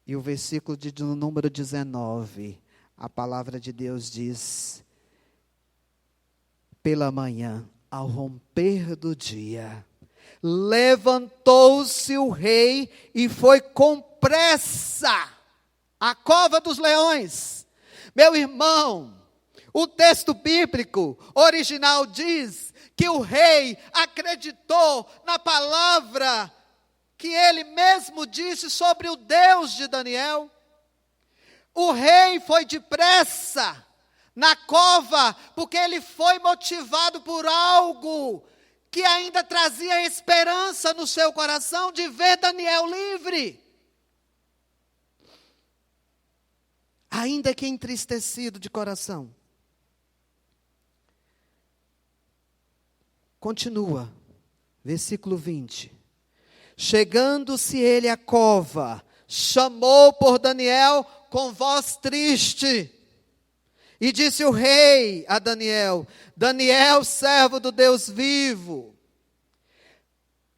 E o versículo de número 19, a palavra de Deus diz: pela manhã, ao romper do dia, levantou-se o rei e foi com pressa à cova dos leões. Meu irmão, o texto bíblico original diz que o rei acreditou na palavra que ele mesmo disse sobre o Deus de Daniel. O rei foi depressa na cova, porque ele foi motivado por algo que ainda trazia esperança no seu coração de ver Daniel livre. Ainda que entristecido de coração. Continua, versículo 20. Chegando-se ele à cova, chamou por Daniel com voz triste. E disse o rei a Daniel: Daniel, servo do Deus vivo,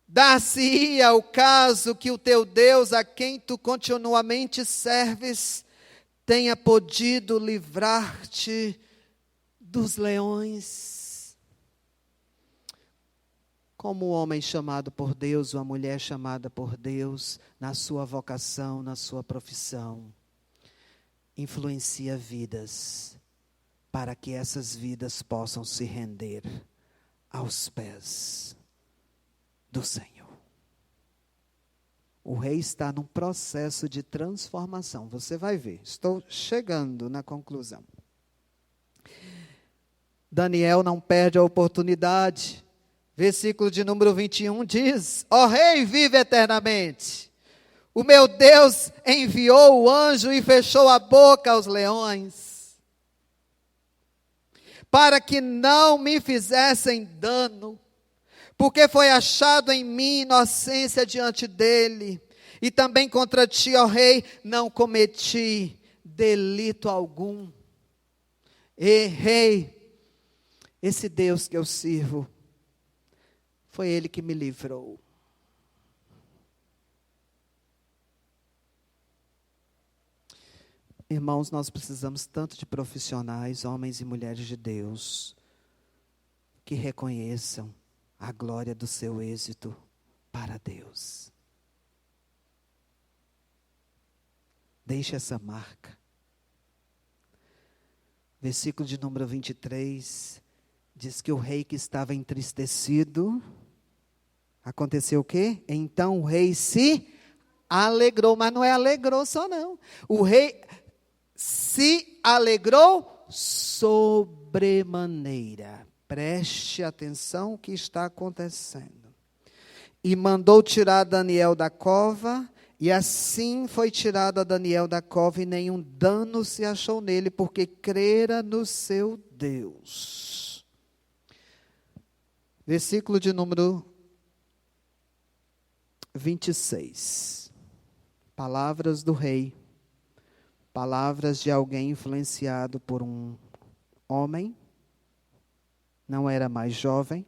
dar-se-ia o caso que o teu Deus, a quem tu continuamente serves, tenha podido livrar-te dos leões. Como o homem chamado por Deus, ou a mulher chamada por Deus, na sua vocação, na sua profissão, influencia vidas, para que essas vidas possam se render aos pés do Senhor. O rei está num processo de transformação. Você vai ver, estou chegando na conclusão. Daniel não perde a oportunidade. Versículo de número 21 diz: ó rei, vive eternamente. O meu Deus enviou o anjo e fechou a boca aos leões, para que não me fizessem dano, porque foi achado em mim inocência diante dele, e também contra ti, ó rei, não cometi delito algum. E rei, esse Deus que eu sirvo, foi ele que me livrou. Irmãos, nós precisamos tanto de profissionais, homens e mulheres de Deus, que reconheçam a glória do seu êxito para Deus. Deixe essa marca. Versículo de número 23, diz que o rei que estava entristecido, aconteceu o quê? Então o rei se alegrou, mas não é alegrou só não. O rei se alegrou sobremaneira. Preste atenção o que está acontecendo. E mandou tirar Daniel da cova, e assim foi tirado a Daniel da cova, e nenhum dano se achou nele, porque crera no seu Deus. Versículo de número 26. Palavras do rei. Palavras de alguém influenciado por um homem. Não era mais jovem,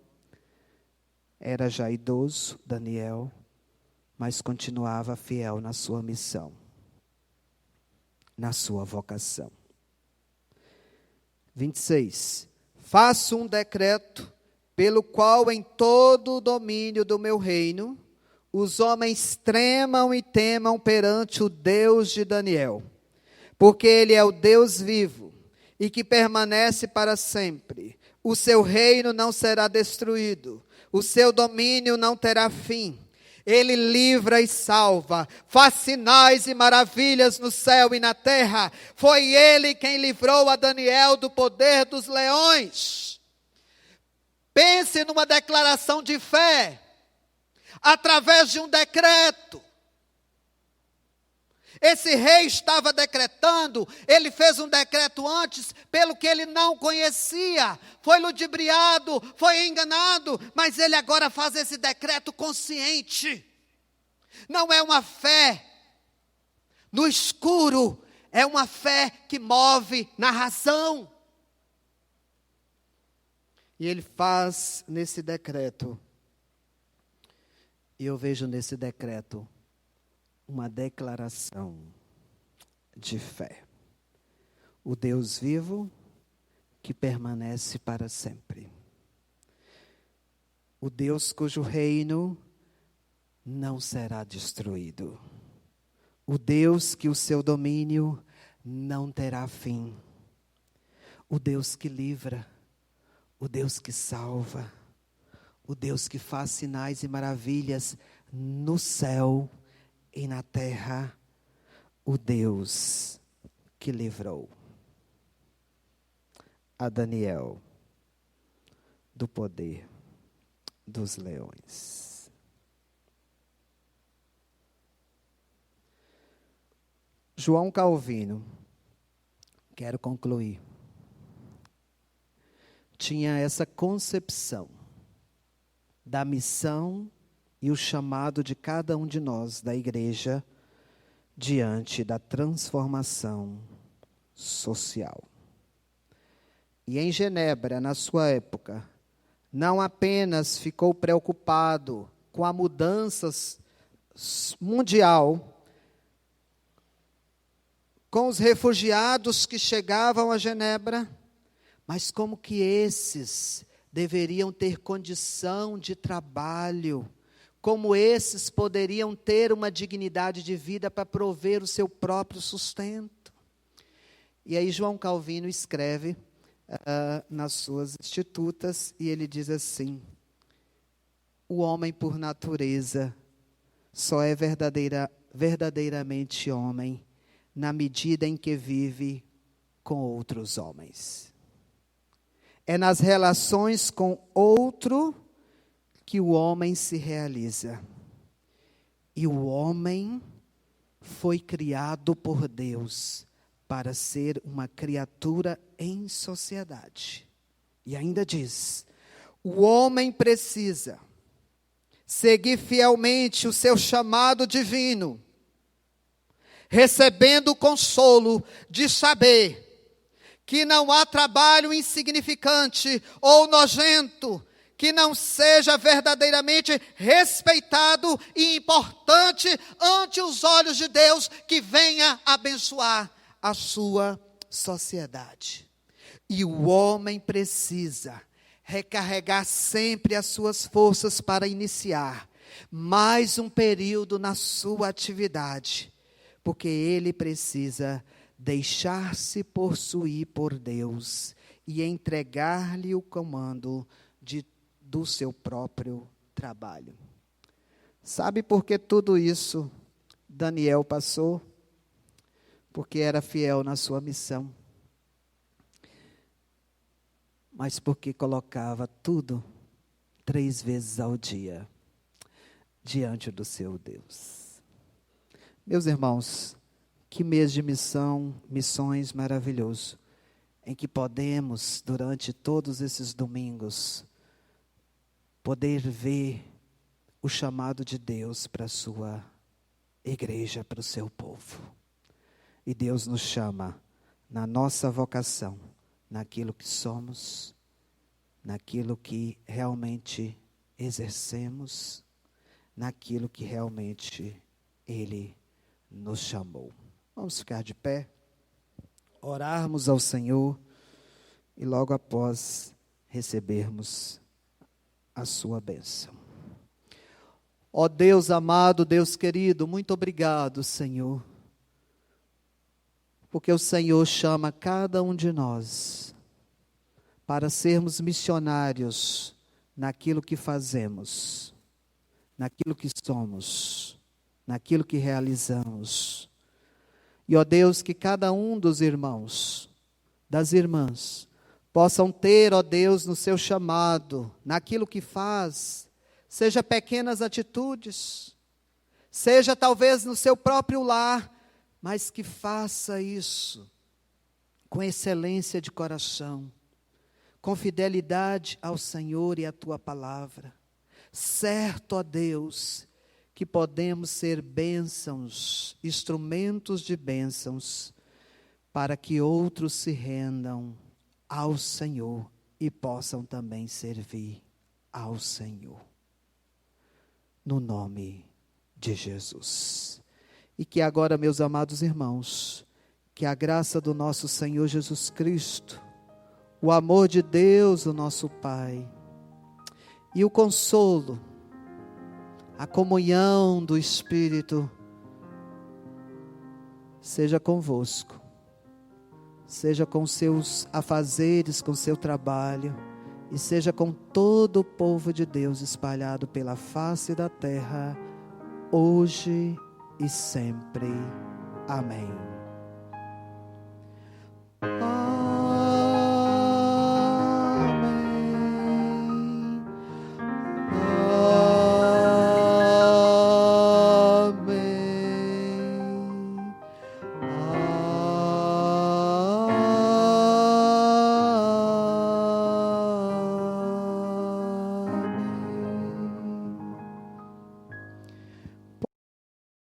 era já idoso, Daniel, mas continuava fiel na sua missão, na sua vocação. 26. Faço um decreto pelo qual em todo o domínio do meu reino os homens tremam e temam perante o Deus de Daniel, porque ele é o Deus vivo e que permanece para sempre. O seu reino não será destruído, o seu domínio não terá fim. Ele livra e salva, faz sinais e maravilhas no céu e na terra. Foi ele quem livrou a Daniel do poder dos leões. Pense numa declaração de fé, através de um decreto. Esse rei estava decretando, ele fez um decreto antes, pelo que ele não conhecia, foi ludibriado, foi enganado, mas ele agora faz esse decreto consciente. Não é uma fé no escuro, é uma fé que move na razão. E ele faz nesse decreto, e eu vejo nesse decreto uma declaração de fé. O Deus vivo que permanece para sempre. O Deus cujo reino não será destruído. O Deus que o seu domínio não terá fim. O Deus que livra, o Deus que salva, o Deus que faz sinais e maravilhas no céu e na terra, o Deus que livrou a Daniel do poder dos leões. João Calvino, quero concluir, tinha essa concepção da missão e o chamado de cada um de nós, da igreja, diante da transformação social. E em Genebra, na sua época, não apenas ficou preocupado com a mudança mundial, com os refugiados que chegavam a Genebra, mas como que esses deveriam ter condição de trabalho, como esses poderiam ter uma dignidade de vida para prover o seu próprio sustento. E aí João Calvino escreve nas suas Institutas, e ele diz assim: o homem por natureza só é verdadeiramente homem na medida em que vive com outros homens. É nas relações com outro que o homem se realiza. E o homem foi criado por Deus para ser uma criatura em sociedade. E ainda diz: o homem precisa seguir fielmente o seu chamado divino, recebendo o consolo de saber que não há trabalho insignificante ou nojento que não seja verdadeiramente respeitado e importante ante os olhos de Deus, que venha abençoar a sua sociedade. E o homem precisa recarregar sempre as suas forças para iniciar mais um período na sua atividade, porque ele precisa deixar-se possuir por Deus e entregar-lhe o comando do seu próprio trabalho. Sabe por que tudo isso Daniel passou? Porque era fiel na sua missão, mas porque colocava tudo 3 vezes ao dia diante do seu Deus. Meus irmãos, que mês de missões maravilhoso, em que podemos, durante todos esses domingos, poder ver o chamado de Deus para a sua igreja, para o seu povo. E Deus nos chama na nossa vocação, naquilo que somos, naquilo que realmente exercemos, naquilo que realmente Ele nos chamou. Vamos ficar de pé, orarmos ao Senhor e logo após recebermos a sua bênção. Ó Deus amado, Deus querido, muito obrigado, Senhor, porque o Senhor chama cada um de nós para sermos missionários naquilo que fazemos, naquilo que somos, naquilo que realizamos. E, ó Deus, que cada um dos irmãos, das irmãs, possam ter, ó Deus, no seu chamado, naquilo que faz, seja pequenas atitudes, seja talvez no seu próprio lar, mas que faça isso com excelência de coração, com fidelidade ao Senhor e à Tua palavra. Certo, ó Deus, que podemos ser bênçãos, instrumentos de bênçãos, para que outros se rendam ao Senhor e possam também servir ao Senhor. No nome de Jesus. E que agora, meus amados irmãos, que a graça do nosso Senhor Jesus Cristo, o amor de Deus, o nosso Pai, e o consolo, a comunhão do Espírito, seja convosco, seja com seus afazeres, com seu trabalho, e seja com todo o povo de Deus espalhado pela face da terra, hoje e sempre. Amém.